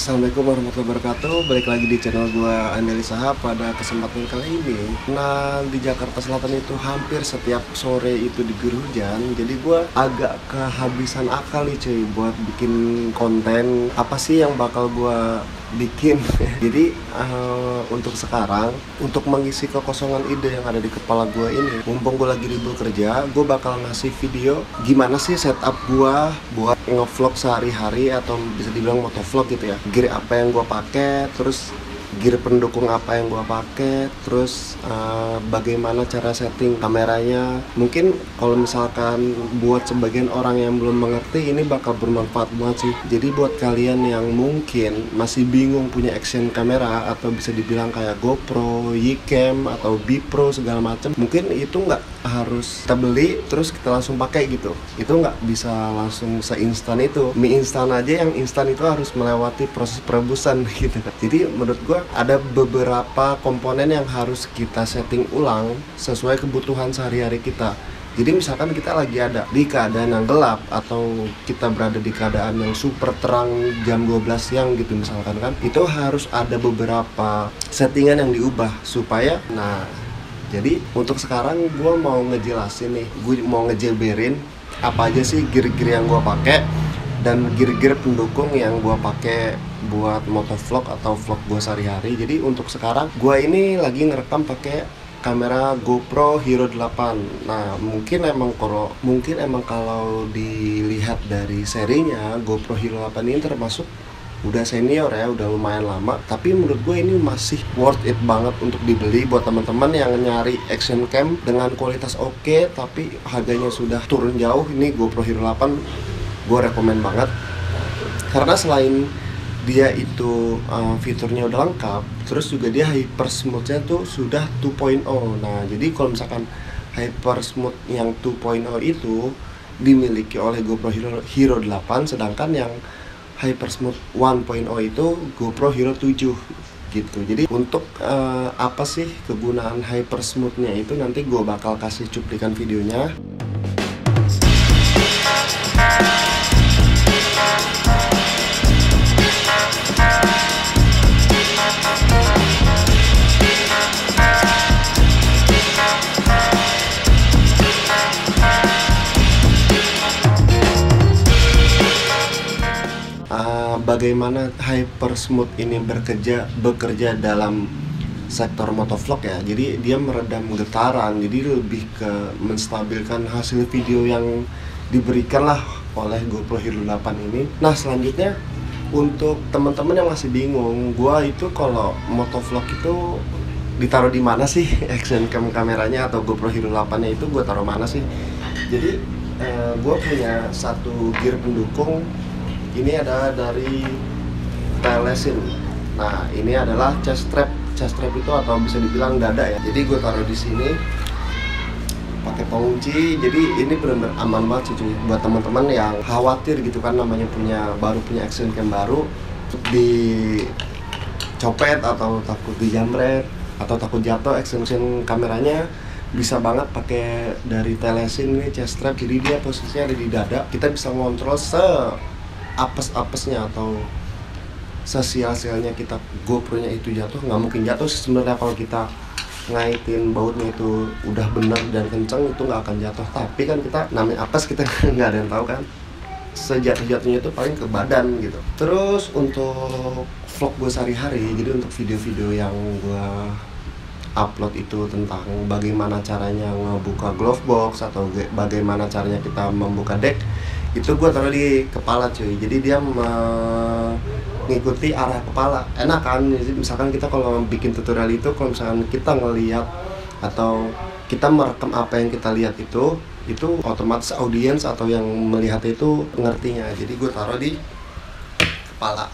Assalamualaikum warahmatullahi wabarakatuh. Balik lagi di channel gua Andeli Saha. Pada kesempatan kali ini, nah di Jakarta Selatan itu hampir setiap sore itu diguyur hujan. Jadi gua agak kehabisan akal nih cuy buat bikin konten apa sih yang bakal gua bikin. Jadi untuk sekarang, untuk mengisi kekosongan ide yang ada di kepala gue ini, mumpung gue lagi libur kerja, gue bakal ngasih video gimana sih setup gue buat ngevlog sehari-hari atau bisa dibilang motovlog gitu ya. Gear apa yang gue pakai, terus gear pendukung apa yang gue pakai, terus bagaimana cara setting kameranya. Mungkin kalau misalkan buat sebagian orang yang belum mengerti, ini bakal bermanfaat banget sih. Jadi buat kalian yang mungkin masih bingung punya action kamera atau bisa dibilang kayak GoPro, Ycam atau Bipro segala macam, mungkin itu nggak harus kita beli terus kita langsung pakai gitu. Itu nggak bisa langsung seinstan itu. Mie instan aja, yang instan itu harus melewati proses perebusan gitu. Jadi menurut gue ada beberapa komponen yang harus kita setting ulang sesuai kebutuhan sehari-hari kita. Jadi misalkan kita lagi ada di keadaan yang gelap atau kita berada di keadaan yang super terang jam 12 siang gitu misalkan kan, itu harus ada beberapa settingan yang diubah supaya, nah jadi untuk sekarang gue mau ngejelasin nih, gue mau ngejabarin apa aja sih gear-gear yang gue pakai dan gear-gear pendukung yang gue pakai buat motovlog atau vlog gue sehari-hari. Jadi untuk sekarang gue ini lagi ngerekam pakai kamera GoPro Hero 8. Nah, mungkin emang kalau dilihat dari serinya, GoPro Hero 8 ini termasuk udah senior ya, udah lumayan lama. Tapi menurut gue ini masih worth it banget untuk dibeli buat teman-teman yang nyari action cam dengan kualitas oke, tapi harganya sudah turun jauh. Ini GoPro Hero 8 gue rekomen banget, karena selain dia itu fiturnya udah lengkap, terus juga dia hyper smoothnya tuh sudah 2.0. Nah jadi kalau misalkan hyper smooth yang 2.0 itu dimiliki oleh GoPro Hero 8, sedangkan yang hyper smooth 1.0 itu GoPro Hero 7 gitu. Jadi untuk apa sih kegunaan hyper smoothnya itu, nanti gue bakal kasih cuplikan videonya. Bagaimana hyper smooth ini bekerja dalam sektor motovlog ya. Jadi dia meredam getaran, jadi lebih ke menstabilkan hasil video yang diberikan lah oleh GoPro Hero 8 ini. Nah selanjutnya, untuk teman-teman yang masih bingung, gua itu kalau motovlog itu ditaruh di mana sih action cam kameranya atau GoPro Hero 8-nya itu gua taruh mana sih? Jadi gua punya satu gear pendukung. Ini ada dari Telesin. Nah, ini adalah chest strap. Chest strap itu atau bisa dibilang dada ya. Jadi gue taruh di sini pakai pengunci. Jadi ini benar-benar aman banget sih cuy buat teman-teman yang khawatir gitu kan, namanya baru punya action cam baru, dicopet atau takut dijamret atau takut jatuh action cam kameranya. Bisa banget pakai dari Telesin ini chest strap. Jadi dia posisinya ada di dada. Kita bisa ngontrol apes-apesnya atau sesial-sialnya kita GoPro-nya itu jatuh. Nggak mungkin jatuh sebenarnya kalau kita ngaitin bautnya itu udah benar dan kenceng, itu nggak akan jatuh. Tapi kan kita namanya apes, kita nggak ada yang tahu kan, sejatuh-jatuhnya itu paling ke badan gitu. Terus untuk vlog gue sehari-hari, jadi untuk video-video yang gue upload itu tentang bagaimana caranya ngebuka glove box atau bagaimana caranya kita membuka deck, itu gue taruh di kepala cuy. Jadi dia mengikuti arah kepala. Enak kan? Jadi misalkan kita kalau bikin tutorial itu, kalau misalkan kita ngelihat atau kita merekam apa yang kita lihat itu otomatis audiens atau yang melihat itu ngertinya. Jadi gue taruh di kepala.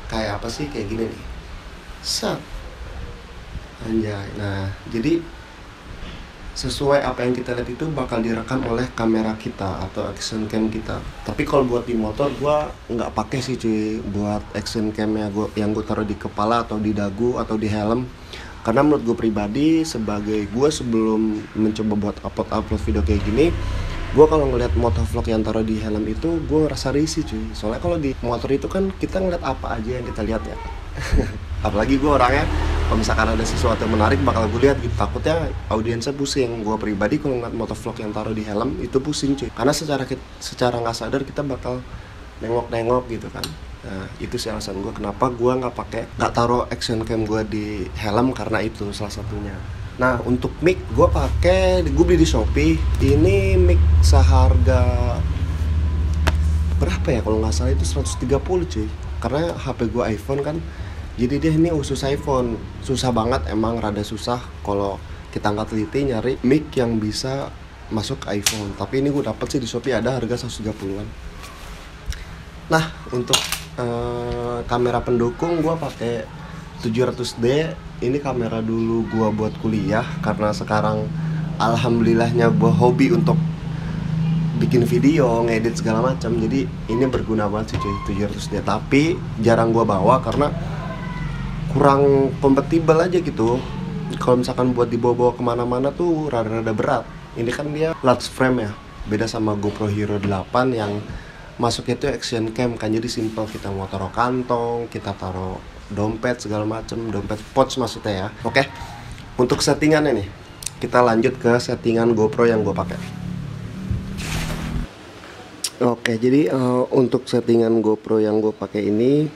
Kayak apa sih? Kayak gini nih. Set. Anjay. Nah, jadi sesuai apa yang kita lihat itu bakal direkam oleh kamera kita atau action cam kita. Tapi kalau buat di motor gua nggak pakai sih cuy buat action camnya yang gue taruh di kepala atau di dagu atau di helm, karena menurut gue pribadi, sebagai gue sebelum mencoba buat upload video kayak gini, Gue kalau ngeliat motovlog yang taruh di helm itu gue ngerasa risih cuy. Soalnya kalau di motor itu kan kita ngeliat apa aja yang kita lihat ya. Apalagi gue orangnya kalau misalkan ada sesuatu yang menarik bakal gue lihat gitu. Takutnya audiensnya pusing. Gue pribadi kalau ngeliat motovlog yang taruh di helm itu pusing cuy. Karena secara nggak sadar kita bakal nengok-nengok gitu kan. Nah itu sih alasan gue kenapa gue nggak taruh action cam gue di helm, karena itu salah satunya. Nah untuk mic gue beli di Shopee. Ini mic seharga berapa ya, kalau nggak salah itu 130 cuy. Karena HP gue iPhone kan, jadi dia ini khusus iPhone. Susah banget, emang rada susah kalau kita nggak teliti nyari mic yang bisa masuk ke iPhone. Tapi ini gue dapet sih di Shopee, ada harga 130-an. Nah untuk kamera pendukung gue pakai 700D. Ini kamera dulu gue buat kuliah, karena sekarang alhamdulillahnya gue hobi untuk bikin video, ngedit segala macam. Jadi ini berguna banget sih cuy, 700D. Tapi jarang gue bawa karena kurang kompatibel aja gitu. Kalau misalkan buat dibawa kemana-mana tuh rada-rada berat. Ini kan dia large frame ya, beda sama GoPro Hero 8 yang masuknya itu action cam kan. Jadi simple, kita mau taruh kantong, kita taruh dompet segala macem, dompet pouch maksudnya ya. Oke, untuk settingannya nih, kita lanjut ke settingan GoPro yang gue pakai. Oke, jadi untuk settingan GoPro yang gue pakai ini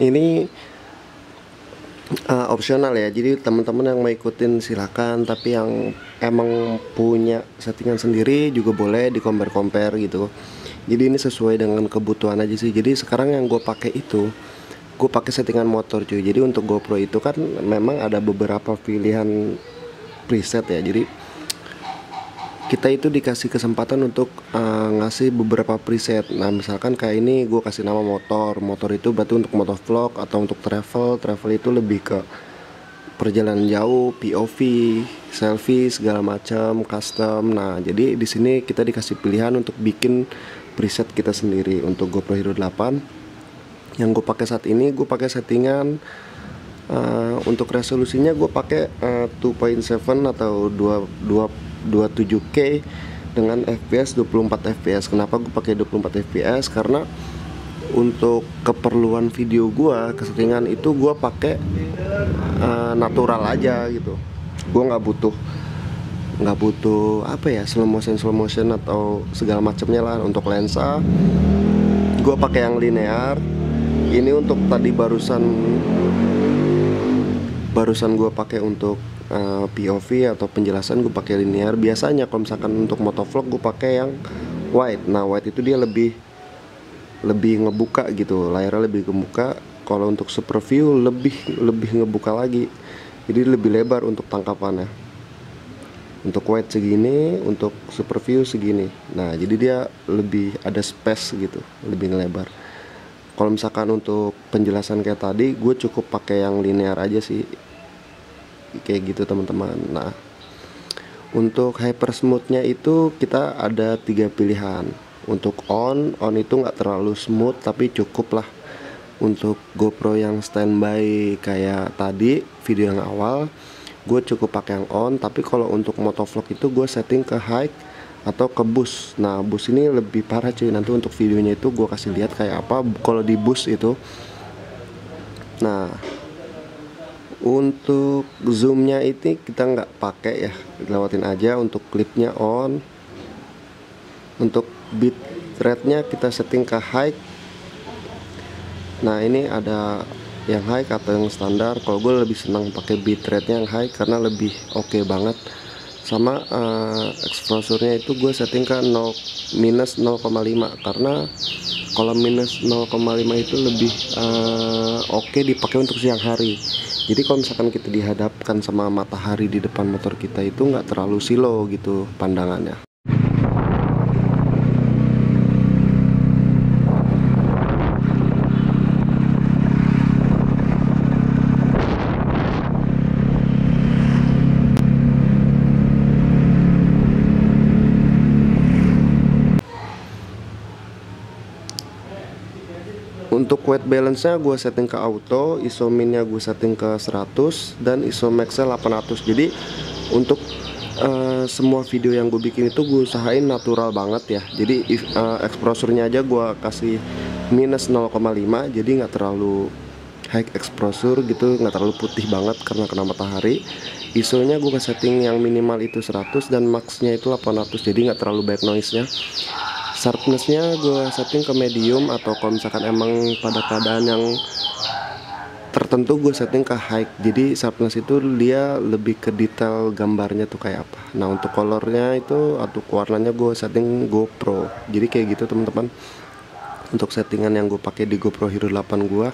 ini opsional ya. Jadi teman-teman yang mau ikutin silakan, tapi yang emang punya settingan sendiri juga boleh di compare gitu. Jadi ini sesuai dengan kebutuhan aja sih. Jadi sekarang yang gue pakai itu, gue pakai settingan motor cuy. Jadi untuk GoPro itu kan memang ada beberapa pilihan preset ya. Jadi kita itu dikasih kesempatan untuk ngasih beberapa preset. Nah misalkan kayak ini gue kasih nama motor itu berarti untuk motovlog atau untuk travel itu lebih ke perjalanan jauh, POV, selfie segala macam, custom. Nah jadi di sini kita dikasih pilihan untuk bikin preset kita sendiri. Untuk GoPro Hero 8 yang gue pakai saat ini, gue pakai settingan untuk resolusinya gue pakai 2.7 atau 27K dengan FPS 24 fps. Kenapa gue pakai 24 fps? Karena untuk keperluan video gue, kesettingan itu gue pakai natural aja gitu. Gue nggak butuh apa ya, slow motion atau segala macamnya lah. Untuk lensa gue pakai yang linear. Ini untuk tadi barusan gue pakai untuk POV atau penjelasan gue pakai linear. Biasanya kalau misalkan untuk motovlog gue pakai yang wide. Nah wide itu dia lebih ngebuka gitu, layarnya lebih ngebuka. Kalau untuk super view lebih ngebuka lagi, jadi lebih lebar untuk tangkapannya. Untuk wide segini, untuk super view segini. Nah jadi dia lebih ada space gitu, lebih lebar. Kalau misalkan untuk penjelasan kayak tadi, gue cukup pakai yang linear aja sih, kayak gitu teman-teman. Nah untuk hyper smoothnya itu kita ada 3 pilihan. Untuk on itu nggak terlalu smooth tapi cukup lah. Untuk GoPro yang standby kayak tadi video yang awal, gue cukup pakai yang on. Tapi kalau untuk motovlog itu gue setting ke high atau ke boost. Nah boost ini lebih parah cuy, nanti untuk videonya itu gue kasih lihat kayak apa kalau di boost itu. Nah untuk zoomnya ini kita nggak pakai ya, lewatin aja. Untuk klipnya on. Untuk bitrate nya kita setting ke high. Nah ini ada yang high atau yang standar. Kalau gue lebih senang pakai bitrate nya yang high karena lebih oke banget. Sama exposure-nya itu gue setting ke minus 0,5 karena kalau minus 0,5 itu lebih oke dipakai untuk siang hari. Jadi kalau misalkan kita dihadapkan sama matahari di depan motor kita itu nggak terlalu silau gitu pandangannya. Untuk weight balance nya gue setting ke auto, isomin nya gue setting ke 100 dan isomax nya 800. Jadi untuk semua video yang gue bikin itu gue usahain natural banget ya. Jadi exposure-nya aja gue kasih minus 0,5, jadi nggak terlalu high exposure gitu, nggak terlalu putih banget karena kena matahari. ISO-nya gue setting yang minimal itu 100 dan max-nya itu 800, jadi nggak terlalu banyak noise-nya. Sharpness-nya gue setting ke medium, atau kalau misalkan emang pada keadaan yang tertentu gue setting ke high. Jadi sharpness itu dia lebih ke detail gambarnya tuh kayak apa. Nah untuk colornya itu atau warnanya gue setting GoPro. Jadi kayak gitu teman-teman untuk settingan yang gue pakai di GoPro Hero 8 gue.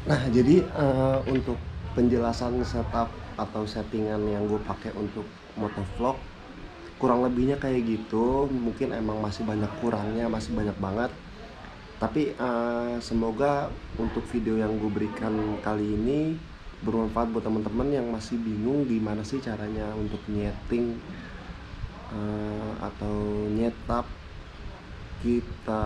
Nah jadi untuk penjelasan setup atau settingan yang gue pakai untuk motovlog kurang lebihnya kayak gitu. Mungkin emang masih banyak kurangnya, masih banyak banget. Tapi semoga untuk video yang gue berikan kali ini bermanfaat buat teman-teman yang masih bingung gimana sih caranya untuk nyeting atau nyetap kita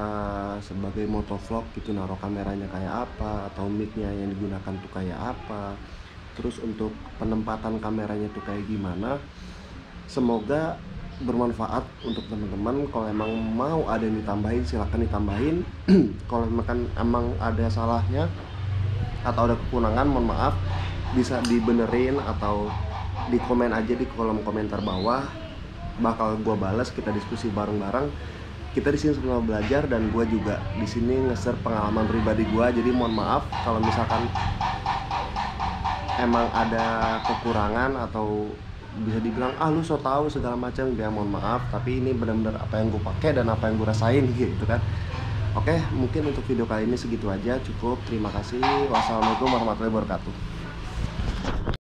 sebagai motovlog gitu, naruh kameranya kayak apa, atau mic-nya yang digunakan tuh kayak apa, terus untuk penempatan kameranya tuh kayak gimana. Semoga bermanfaat untuk teman-teman. Kalau emang mau ada yang ditambahin silahkan ditambahin. Kalau emang ada salahnya atau ada kekurangan, mohon maaf, bisa dibenerin atau di komen aja di kolom komentar bawah. Bakal gue balas, kita diskusi bareng-bareng. Kita di sini sama belajar, dan gue juga di sini nge-share pengalaman pribadi gue. Jadi mohon maaf kalau misalkan emang ada kekurangan atau bisa dibilang lu so tau segala macam, ya mohon maaf. Tapi ini benar-benar apa yang gue pakai dan apa yang gue rasain gitu kan. Oke, mungkin untuk video kali ini segitu aja, cukup. Terima kasih. Wassalamualaikum warahmatullahi wabarakatuh.